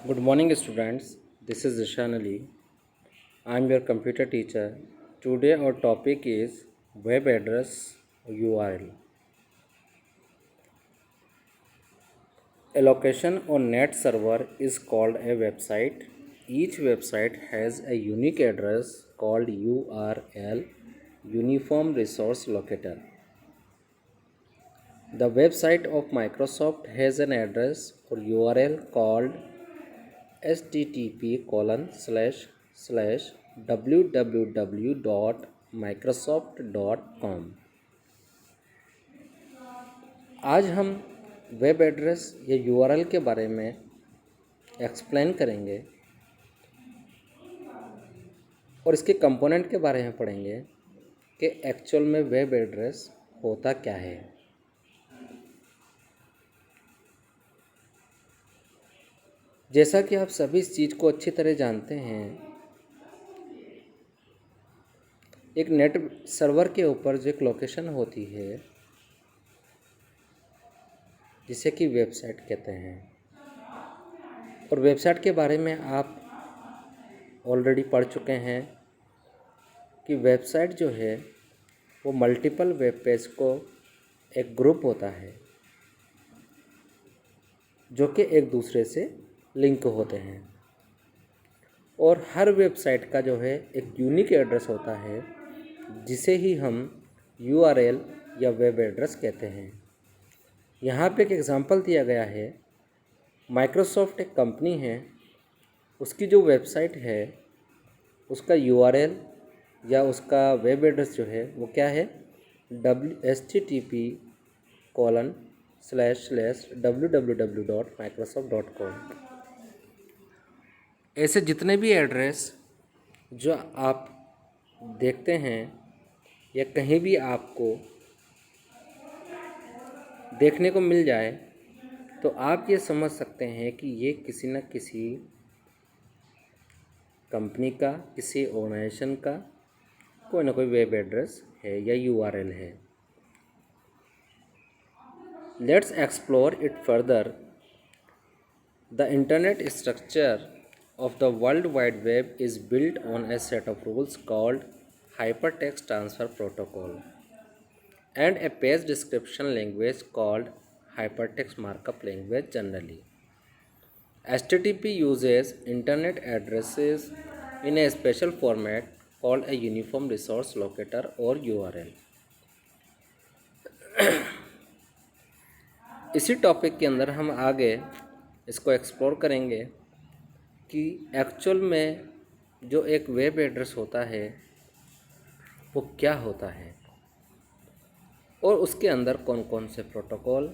Good morning, students. This is Ishan Ali. I am your computer teacher. Today, our topic is web address URL. A location on net server is called a website. Each website has a unique address called URL, Uniform Resource Locator. The website of Microsoft has an address or URL called http://www.microsoft.com। आज हम web address या URL के बारे में explain करेंगे और इसके component के बारे में पढ़ेंगे कि एक्चुअल में वेब एड्रेस होता क्या है। जैसा कि आप सभी इस चीज़ को अच्छी तरह जानते हैं, एक नेट सर्वर के ऊपर जो एक लोकेशन होती है जिसे कि वेबसाइट कहते हैं, और वेबसाइट के बारे में आप ऑलरेडी पढ़ चुके हैं कि वेबसाइट जो है वो मल्टीपल वेब पेज को एक ग्रुप होता है जो कि एक दूसरे से लिंक होते हैं, और हर वेबसाइट का जो है एक यूनिक एड्रेस होता है जिसे ही हम यूआरएल या वेब एड्रेस कहते हैं। यहाँ पे एक एग्ज़ाम्पल दिया गया है। माइक्रोसॉफ्ट एक कंपनी है, उसकी जो वेबसाइट है उसका यूआरएल या उसका वेब एड्रेस जो है वो क्या है, http://www.microsoft.com। ऐसे जितने भी एड्रेस जो आप देखते हैं या कहीं भी आपको देखने को मिल जाए तो आप ये समझ सकते हैं कि ये किसी न किसी कंपनी का, किसी ऑर्गेनाइजेशन का कोई ना कोई वेब एड्रेस है या यूआरएल है। Let's explore it further. The internet structure of the World Wide Web is built on a set of rules called Hypertext Transfer Protocol and a page description language called Hypertext Markup Language generally. HTTP uses internet addresses in a special format called a Uniform Resource Locator or URL. इसी topic के अंदर हम आगे इसको explore करेंगे कि actual में जो एक वेब एड्रेस होता है वो क्या होता है और उसके अंदर कौन कौन से प्रोटोकॉल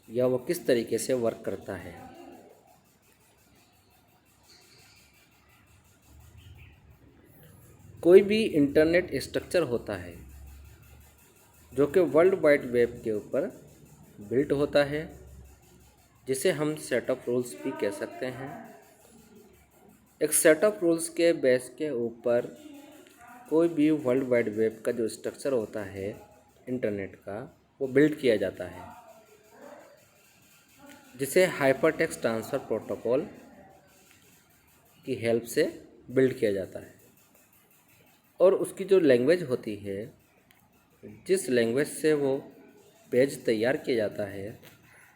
या वो किस तरीके से वर्क करता है। कोई भी इंटरनेट स्ट्रक्चर होता है जो कि वर्ल्ड वाइड वेब के ऊपर बिल्ट होता है, जिसे हम सेट ऑफ रूल्स भी कह सकते हैं। एक सेट ऑफ रूल्स के बेस के ऊपर कोई भी वर्ल्ड वाइड वेब का जो स्ट्रक्चर होता है इंटरनेट का, वो बिल्ड किया जाता है, जिसे हाइपरटेक्स्ट ट्रांसफ़र प्रोटोकॉल की हेल्प से बिल्ड किया जाता है। और उसकी जो लैंग्वेज होती है, जिस लैंग्वेज से वो पेज तैयार किया जाता है,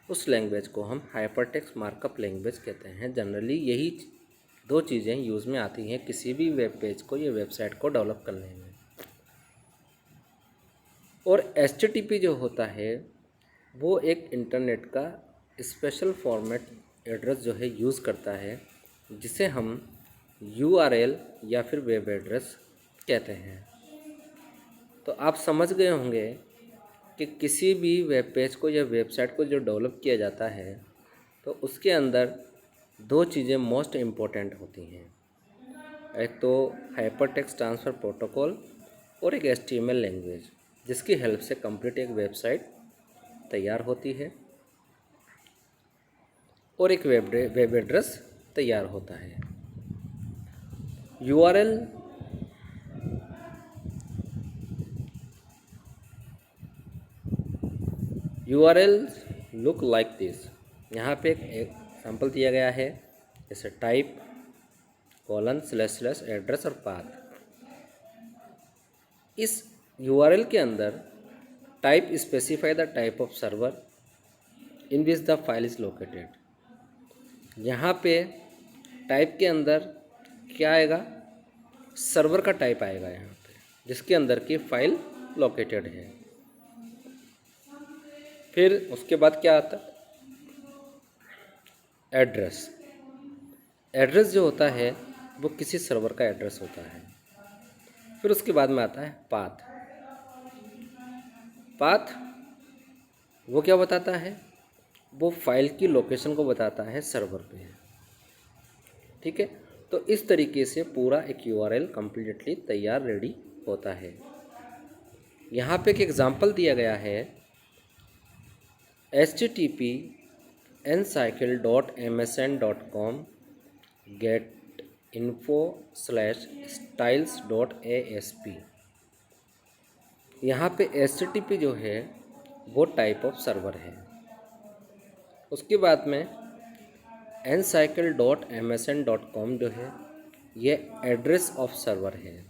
उस लैंग्वेज को हम हाइपरटेक्स्ट मार्कअप लैंग्वेज कहते हैं। जनरली यही दो चीज़ें यूज़ में आती हैं किसी भी वेब पेज को या वेबसाइट को डेवलप करने में। और HTTP जो होता है वो एक इंटरनेट का स्पेशल फॉर्मेट एड्रेस जो है यूज़ करता है, जिसे हम URL या फिर वेब एड्रेस कहते हैं। तो आप समझ गए होंगे कि किसी भी वेब पेज को या वेबसाइट को जो डेवलप किया जाता है तो उसके अंदर दो चीज़ें मोस्ट इम्पोर्टेंट होती हैं। एक तो हाइपरटेक्स्ट ट्रांसफ़र प्रोटोकॉल और एक HTML लैंग्वेज, जिसकी हेल्प से कंप्लीट एक वेबसाइट तैयार होती है और एक वेब एड्रेस तैयार होता है। URL look like this. यहाँ पे एक एग्जाम्पल दिया गया है जैसे type colon slash slash address और पाथ। इस यूआरएल के अंदर type specify the type of server in which the file is located. यहाँ पे टाइप के अंदर क्या आएगा, सर्वर का टाइप आएगा यहाँ पे जिसके अंदर की फाइल लोकेटेड है। फिर उसके बाद क्या आता है, एड्रेस। एड्रेस जो होता है वो किसी सर्वर का एड्रेस होता है। फिर उसके बाद में आता है पाथ। पाथ वो क्या बताता है, वो फाइल की लोकेशन को बताता है सर्वर पे। ठीक है, तो इस तरीके से पूरा एक यूआरएल कम्प्लीटली तैयार रेडी होता है। यहाँ पे एक एग्जांपल दिया गया है http://ncycle.msn.com getinfo/styles.asp। यहाँ पे http जो है वो टाइप ऑफ सर्वर है। उसके बाद में ncycle.msn.com जो है ये एड्रेस ऑफ सर्वर है।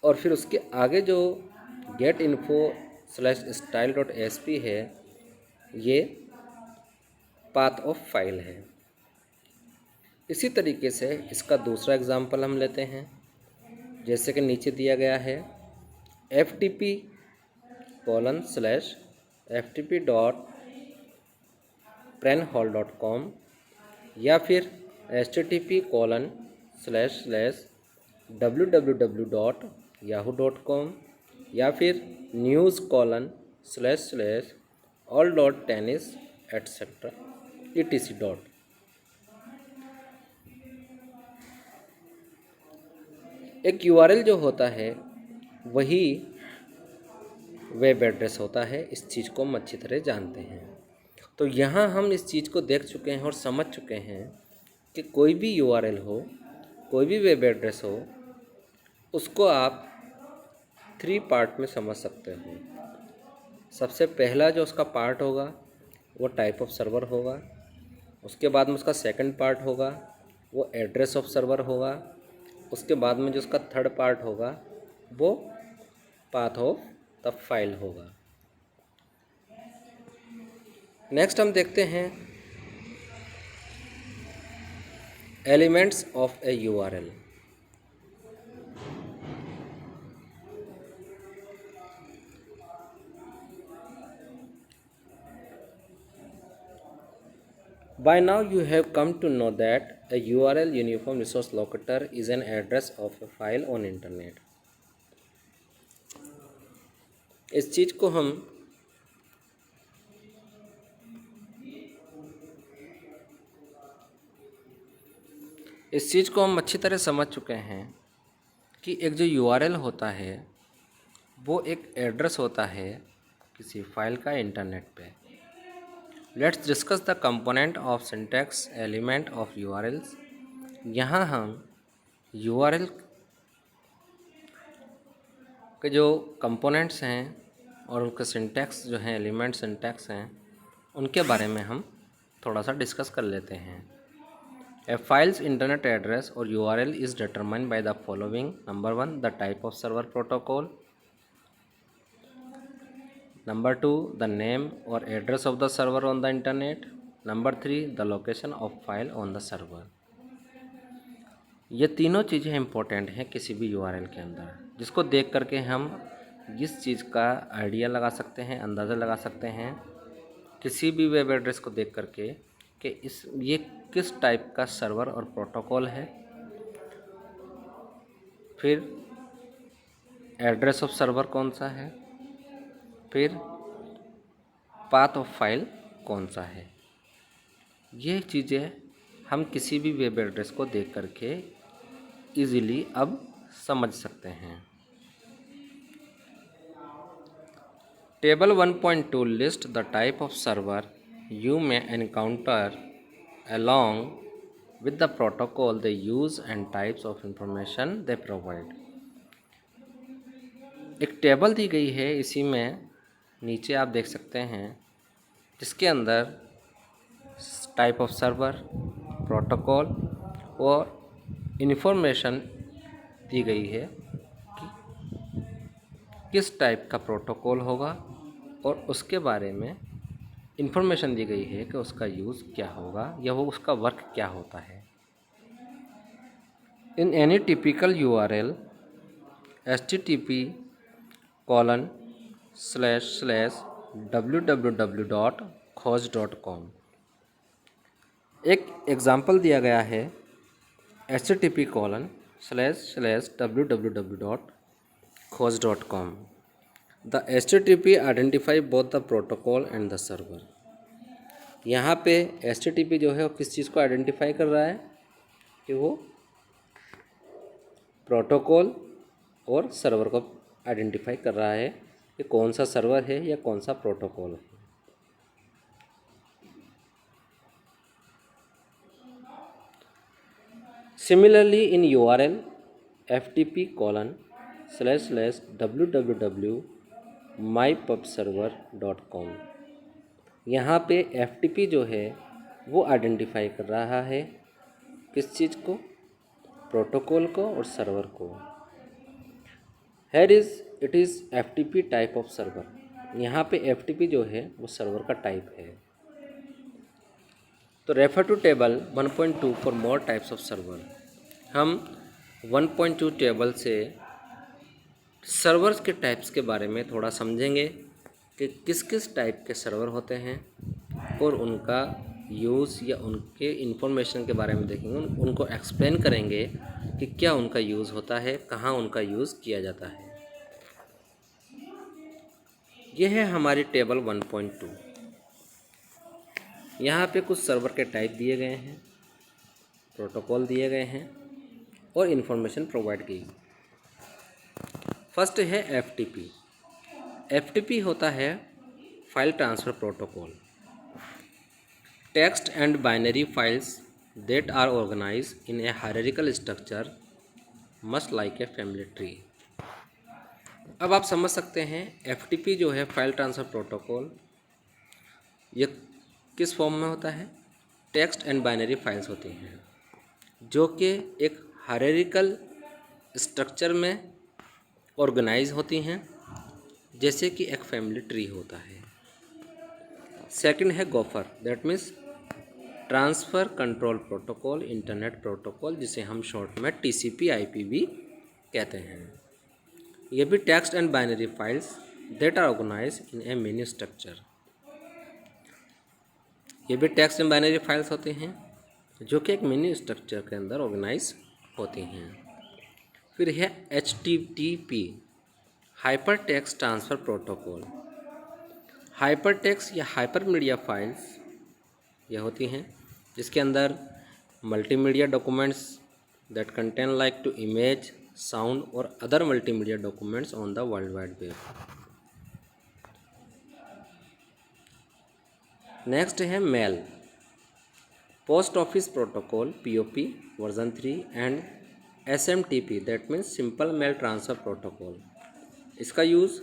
और फिर उसके आगे जो getinfo/style.asp है ये पाथ ऑफ फाइल है। इसी तरीके से इसका दूसरा एग्जांपल हम लेते हैं, जैसे कि नीचे दिया गया है ftp://ftp.prenhall.com या फिर http://www.yahoo.com या फिर news://all.tennis etc. etc. एक यूआरएल जो होता है वही वेब एड्रेस होता है। इस चीज़ को हम अच्छी तरह जानते हैं। तो यहाँ हम इस चीज़ को देख चुके हैं और समझ चुके हैं कि कोई भी यूआरएल हो, कोई भी वेब एड्रेस हो, उसको आप 3 पार्ट में समझ सकते हो। सबसे पहला जो उसका पार्ट होगा वो टाइप ऑफ सर्वर होगा। उसके बाद में उसका सेकंड पार्ट होगा वो एड्रेस ऑफ सर्वर होगा। उसके बाद में जो उसका थर्ड पार्ट होगा वो पाथ ऑफ द फाइल होगा। नेक्स्ट हम देखते हैं elements of A URL. By now you have come to know that a URL uniform resource locator is an address of a file on internet। इस चीज़ को हम अच्छी तरह समझ चुके हैं कि एक जो यूआरएल होता है वो एक एड्रेस होता है किसी फाइल का इंटरनेट पे। Let's discuss the component of syntax element of URLs. यहाँ हम यूआरएल के जो कंपोनेंट्स हैं और उनके सिंटैक्स जो हैं, एलिमेंट सिंटैक्स हैं, उनके बारे में हम थोड़ा सा डिस्कस कर लेते हैं। ए फाइल्स इंटरनेट एड्रेस और URL is determined by the following. Number 1 the type of server protocol. Number 2 the name or address of the server on the internet. Number 3 the location of file on the server। ये तीनों चीज़ें important हैं किसी भी URL के अंदर, जिसको देख करके हम इस चीज़ का आइडिया लगा सकते हैं, अंदाज़ा लगा सकते हैं किसी भी वेब एड्रेस को देख करके कि ये किस टाइप का सर्वर और प्रोटोकॉल है। फिर एड्रेस ऑफ सर्वर कौन सा है, फिर पाथ ऑफ फाइल कौन सा है। ये चीज़ें हम किसी भी वेब एड्रेस को देख करके इजीली अब समझ सकते हैं। Table 1.2 list the type of server you may encounter along with the protocol they use and types of information they provide. एक टेबल दी गई है, इसी में नीचे आप देख सकते हैं, जिसके अंदर टाइप ऑफ सर्वर, प्रोटोकॉल और इन्फॉर्मेशन दी गई है कि किस टाइप का प्रोटोकॉल होगा और उसके बारे में इन्फॉर्मेशन दी गई है कि उसका यूज़ क्या होगा या वो उसका वर्क क्या होता है। इन एनी टिपिकल URL http://www.खोज.com एक एग्ज़ाम्पल दिया गया है http://www.खोज.com। The HTTP identify both the protocol and the server. यहाँ पे HTTP जो है वो किस चीज़ को आइडेंटिफाई कर रहा है कि वो प्रोटोकॉल और सर्वर को आइडेंटिफाई कर रहा है कि कौन सा सर्वर है या कौन सा प्रोटोकॉल है। सिमिलरली इन URL ftp://www.mypubserver.com यहाँ पे FTP जो है वो आइडेंटिफाई कर रहा है किस चीज़ को, प्रोटोकॉल को और सर्वर को। It is FTP type of server. यहाँ पे FTP जो है वो सर्वर का टाइप है। तो refer to table 1.2 for more types of server. हम 1.2 टेबल से सर्वर्स के टाइप्स के बारे में थोड़ा समझेंगे कि किस किस टाइप के सर्वर होते हैं और उनका यूज़ या उनके इन्फॉर्मेशन के बारे में देखेंगे, उनको एक्सप्लेन करेंगे कि क्या उनका यूज़ होता है, कहाँ उनका यूज़ किया जाता है। यह है हमारी टेबल 1.2। यहाँ पे कुछ सर्वर के टाइप दिए गए हैं, प्रोटोकॉल दिए गए हैं और इन्फॉर्मेशन प्रोवाइड की। फर्स्ट है FTP। FTP होता है file transfer protocol. Text and binary files that are organized in a hierarchical structure much like a family tree। अब आप समझ सकते हैं FTP जो है फाइल ट्रांसफ़र प्रोटोकॉल, ये किस फॉर्म में होता है। टेक्स्ट एंड बाइनरी फाइल्स होती हैं जो कि एक हायरार्किकल स्ट्रक्चर में ऑर्गेनाइज होती हैं, जैसे कि एक फैमिली ट्री होता है। सेकंड है gopher, that means transfer control protocol, internet protocol, जिसे हम शॉर्ट में TCP/IP भी कहते हैं। ये भी text and binary files that are organize in a menu structure. ये भी टेक्स्ट एंड बाइनरी फाइल्स होती हैं जो कि एक मेन्यू स्ट्रक्चर के अंदर ऑर्गेनाइज होती हैं। फिर है HTTP, hyper text transfer protocol. Hyper text या हाइपर मीडिया फाइल्स ये होती हैं जिसके अंदर multimedia documents that contain like to image, sound और other multimedia documents on the world wide web. Next है mail, post office protocol POP version 3 and SMTP that means simple mail transfer protocol. इसका use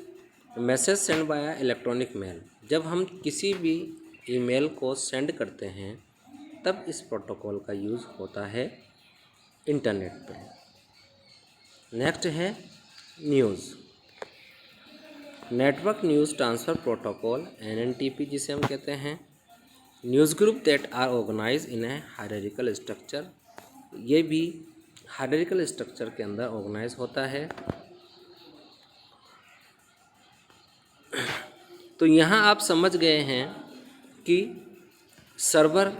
message send by electronic mail, जब हम किसी भी email को send करते हैं तब इस प्रोटोकॉल का यूज़ होता है इंटरनेट पे। नेक्स्ट है news, network news transfer protocol NNTP जिसे हम कहते हैं। News group that are organize in a hierarchical structure, ये भी हायरार्किकल स्ट्रक्चर के अंदर ऑर्गेनाइज होता है। तो यहाँ आप समझ गए हैं कि सर्वर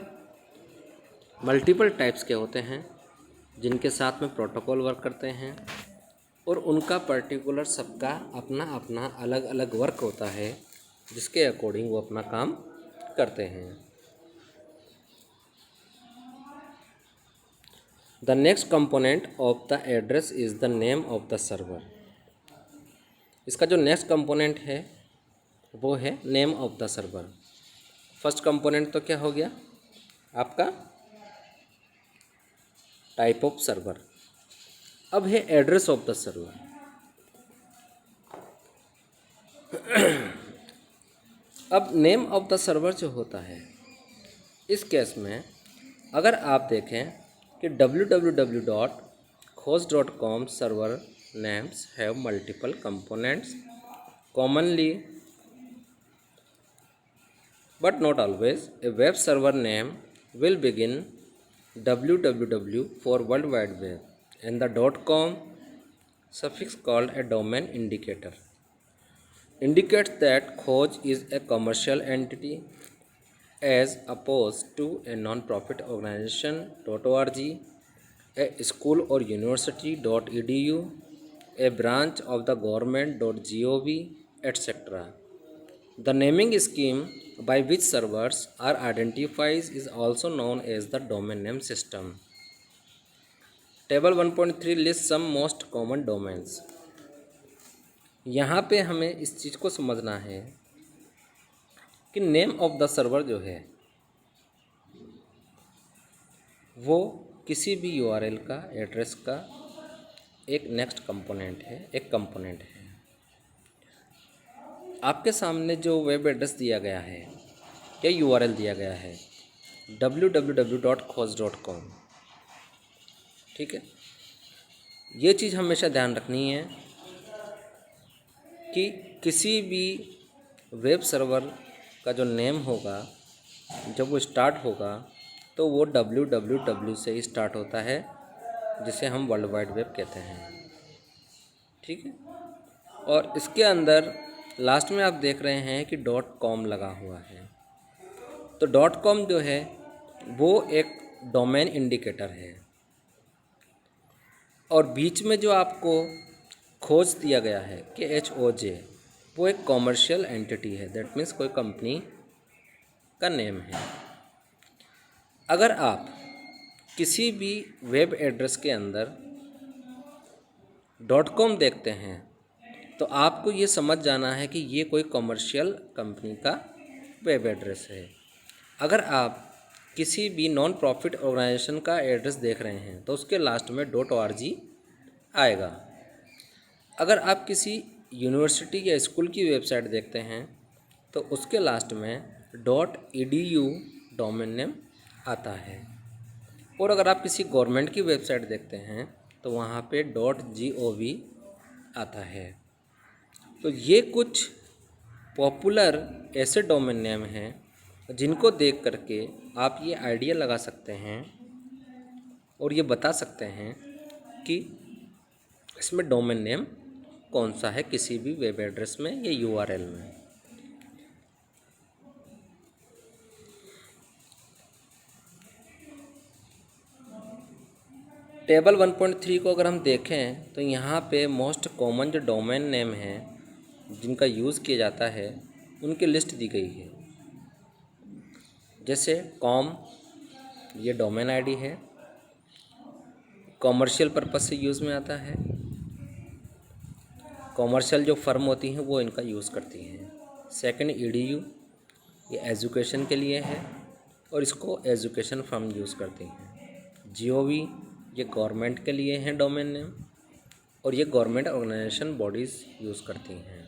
मल्टीपल टाइप्स के होते हैं जिनके साथ में प्रोटोकॉल वर्क करते हैं और उनका पर्टिकुलर सबका अपना अपना अलग अलग वर्क होता है जिसके अकॉर्डिंग वो अपना काम करते हैं। The next component of the address is the name of the server. इसका जो नेक्स्ट कंपोनेंट है वो है name of the server. First component तो क्या हो गया आपका टाइप ऑफ सर्वर। अब है एड्रेस ऑफ द सर्वर। अब नेम ऑफ द सर्वर जो होता है, इस केस में अगर आप देखें कि www.खोज.com server names have multiple components commonly but not always. A web server name will begin www for World Wide Web and the .com suffix called a domain indicator indicates that Khoj is a commercial entity as opposed to a non-profit organization .org, a school or university .edu, a branch of the government .gov, etc. The naming scheme by which servers are identified is also known as the domain name system. Table 1.3 lists some most common domains. यहाँ पे हमें इस चीज़ को समझना है कि name of the server जो है वो किसी भी यूआरएल का एड्रेस का एक नेक्स्ट कंपोनेंट है, एक कंपोनेंट है। आपके सामने जो वेब एड्रेस दिया गया है या यूआरएल दिया गया है www.खोज.com, ठीक है। ये चीज़ हमेशा ध्यान रखनी है कि किसी भी वेब सर्वर का जो नेम होगा जब वो स्टार्ट होगा तो वो www से ही स्टार्ट होता है, जिसे हम वर्ल्ड वाइड वेब कहते हैं, ठीक है। और इसके अंदर लास्ट में आप देख रहे हैं कि .com लगा हुआ है। तो .com जो है वो एक डोमेन इंडिकेटर है और बीच में जो आपको खोज दिया गया है कि HOJ, वो एक कॉमर्शियल एंटिटी है, दैट मीन्स कोई कंपनी का नेम है। अगर आप किसी भी वेब एड्रेस के अंदर .com देखते हैं तो आपको ये समझ जाना है कि ये कोई कॉमर्शियल कंपनी का वेब एड्रेस है। अगर आप किसी भी नॉन प्रॉफिट ऑर्गेनाइजेशन का एड्रेस देख रहे हैं तो उसके लास्ट में .org आएगा। अगर आप किसी यूनिवर्सिटी या स्कूल की वेबसाइट देखते हैं तो उसके लास्ट में .edu डोमेन नेम आता है। और अगर आप किसी गवर्नमेंट की वेबसाइट देखते हैं तो वहाँ पे .gov आता है। तो ये कुछ पॉपुलर ऐसे डोमेन नेम हैं जिनको देख करके आप ये आइडिया लगा सकते हैं और ये बता सकते हैं कि इसमें डोमेन नेम कौन सा है किसी भी वेब एड्रेस में या यूआरएल में। टेबल 1.3 को अगर हम देखें तो यहाँ पे मोस्ट कॉमन जो डोमेन नेम है जिनका यूज़ किया जाता है उनकी लिस्ट दी गई है। जैसे कॉम, ये डोमेन आईडी है, कॉमर्शियल पर्पस से यूज़ में आता है। कॉमर्शियल जो फर्म होती हैं वो इनका यूज़ करती हैं। सेकंड EDU, ये एजुकेशन के लिए है और इसको एजुकेशन फर्म यूज़ करती हैं। GOV, ये गवर्नमेंट के लिए हैं डोमेन नेम और ये गवर्नमेंट ऑर्गेनाइजेशन बॉडीज़ यूज़ करती हैं।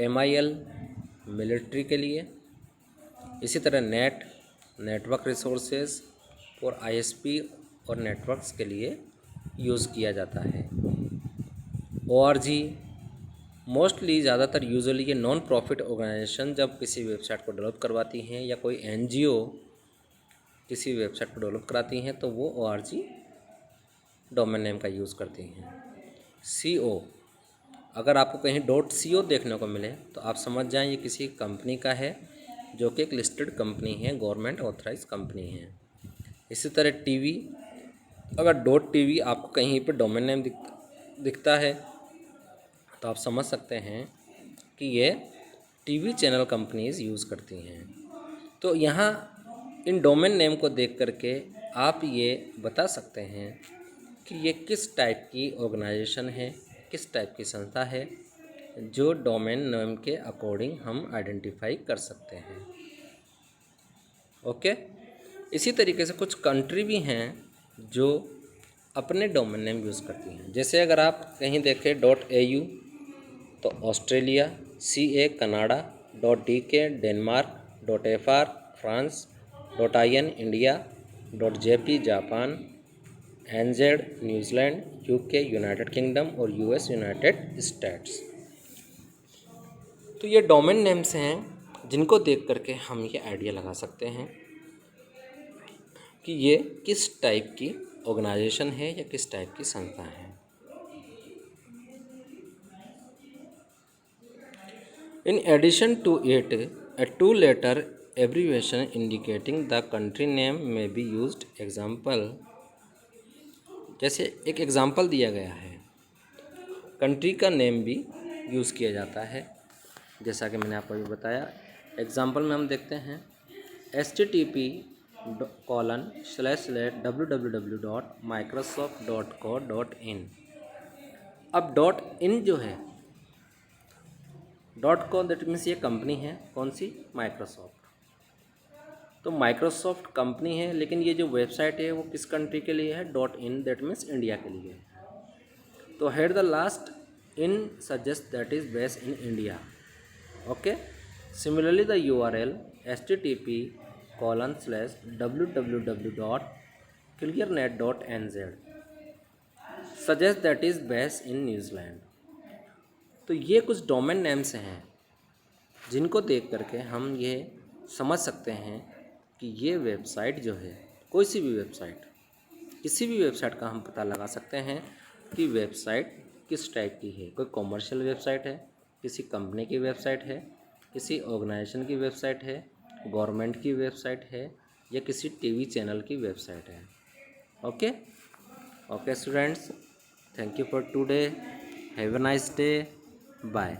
MIL, मिलिट्री के लिए। इसी तरह नेट, नेटवर्क रिसोर्सेज और ISP और नेटवर्क्स के लिए यूज़ किया जाता है। ORG, मोस्टली ज़्यादातर यूजुअली ये नॉन प्रॉफिट ऑर्गेनाइजेशन जब किसी वेबसाइट को डेवलप करवाती हैं या कोई NGO किसी वेबसाइट को डेवलप कराती हैं तो वो ORG डोमेन नेम का यूज़ करती हैं। CO, अगर आपको कहीं .co देखने को मिले तो आप समझ जाएं ये किसी कंपनी का है जो कि एक लिस्टेड कंपनी है, गवर्नमेंट ऑथराइज कंपनी है। इसी तरह TV, अगर .tv आपको कहीं पे डोमेन नेम दिखता है तो आप समझ सकते हैं कि ये TV चैनल कंपनीज यूज़ करती हैं। तो यहाँ इन डोमेन नेम को देख करके आप ये बता सकते हैं कि ये किस टाइप की ऑर्गेनाइजेशन है, किस टाइप की संस्था है, जो डोमेन नेम के अकॉर्डिंग हम आइडेंटिफाई कर सकते हैं। ओके, इसी तरीके से कुछ कंट्री भी हैं जो अपने डोमेन नेम यूज़ करती हैं। जैसे अगर आप कहीं देखें .au तो Australia, CA Canada, .dk Denmark, .fr France, .in India, .jp Japan, NZ New Zealand, UK United kingdom और US यूनाइटेड स्टेट्स। तो ये डोमेन नेम्स हैं जिनको देख करके हम ये आइडिया लगा सकते हैं कि ये किस टाइप की ऑर्गेनाइजेशन है या किस टाइप की संस्था है। In addition to it, a two-letter abbreviation indicating the country name may be used. Example, जैसे एक एग्जाम्पल दिया गया है, कंट्री का नेम भी यूज़ किया जाता है, जैसा कि मैंने आपको अभी बताया। एग्जाम्पल में हम देखते हैं http://www.microsoft.co.in। अब .in जो है, .co दैट मीन्स ये कंपनी है, कौन सी? माइक्रोसॉफ्ट। तो माइक्रोसॉफ्ट कंपनी है, लेकिन ये जो वेबसाइट है वो किस कंट्री के लिए है? .in दैट मीन्स इंडिया के लिए है। तो head the last in suggest that is based in India. Okay, similarly the URL http://www.clearnet.nz suggest that is based in New Zealand. तो ये कुछ डोमेन नेम्स हैं जिनको देख करके हम ये समझ सकते हैं कि ये वेबसाइट जो है, कोई सी भी वेबसाइट, किसी भी वेबसाइट का हम पता लगा सकते हैं कि वेबसाइट किस टाइप की है। कोई कॉमर्शियल वेबसाइट है, किसी कंपनी की वेबसाइट है, किसी ऑर्गेनाइजेशन की वेबसाइट है, गवर्नमेंट की वेबसाइट है, या किसी टीवी चैनल की वेबसाइट है। Okay okay students, thank you for today, have a nice day, bye.